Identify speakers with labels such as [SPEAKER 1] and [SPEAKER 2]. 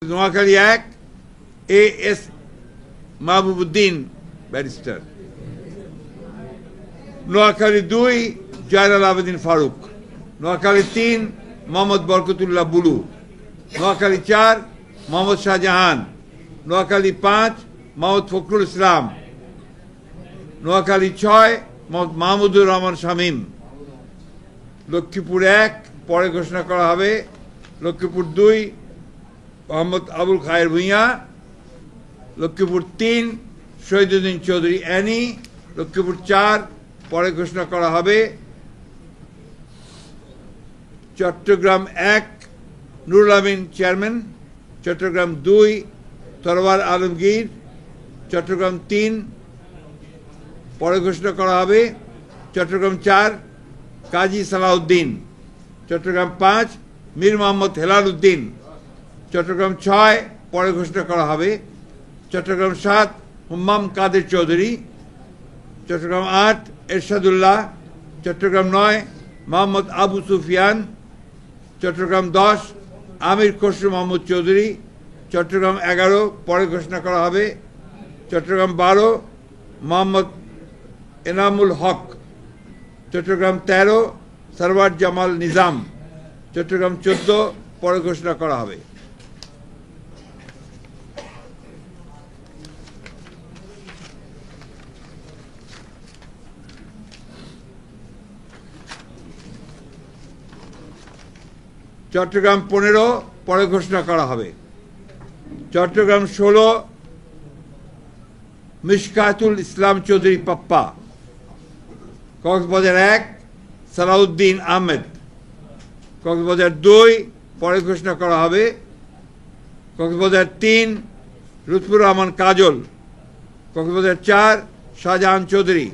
[SPEAKER 1] Noakhali ১ S Mahbubuddin barrister, Noakhali ২ Joynal Abedin Faruk, Noakhali ৩ Mohammad Barkatullah Bulu, Noakhali ৪ Mohammad Shahjahan, Noakhali ৫ Mohammad Fakhrul Islam, Noakhali ৬ Mohammad Mahmudur Rahman Shamim, Lakshmipur ১ পরে ঘোষণা করা হবে, লক্ষ্মীপুর ২ মোহাম্মদ আবুল খায়ের ভূঁইয়া, লক্ষ্মীপুর ৩ শহীদুদ্দিন চৌধুরী অ্যানি, লক্ষ্মীপুর ৪ পরে ঘোষণা করা হবে, চট্টগ্রাম ১ নুরুল আমিন চেয়ারম্যান, চট্টগ্রাম ২ তরওয়ার আলমগীর, চট্টগ্রাম ৩ পরে ঘোষণা করা হবে, চট্টগ্রাম ৪ কাজী সালাউদ্দিন, চট্টগ্রাম ৫ মীর মোহাম্মদ হেলাল উদ্দিন, চট্টগ্রাম ৬ পরে ঘোষণা করা হবে, চট্টগ্রাম ৭ হুম্মাম কাদের চৌধুরী, চট্টগ্রাম ৮ এরশাদুল্লাহ, চট্টগ্রাম ৯ মোহাম্মদ আবু সুফিয়ান, চট্টগ্রাম ১০ আমির খসরু মাহমুদ চৌধুরী, চট্টগ্রাম ১১ পরে ঘোষণা করা হবে, চট্টগ্রাম ১২ মোহাম্মদ এনামুল হক, চট্টগ্রাম ১৩ সরওয়ার জামাল নিজাম, চট্টগ্রাম ১৪ পরে ঘোষণা করা হবে। চট্টগ্রাম ১৫ পরে ঘোষণা করা হবে, চট্টগ্রাম ১৬ মিশকাতুল ইসলাম চৌধুরী পাপ্পা, কক্সবাজার ১ সালাউদ্দিন আহমেদ, কক্সবাজার ২ পরে ঘোষণা করা হবে, কক্সবাজার ৩ লুৎফুর রহমান কাজল, কক্সবাজার ৪ শাহজাহান চৌধুরী,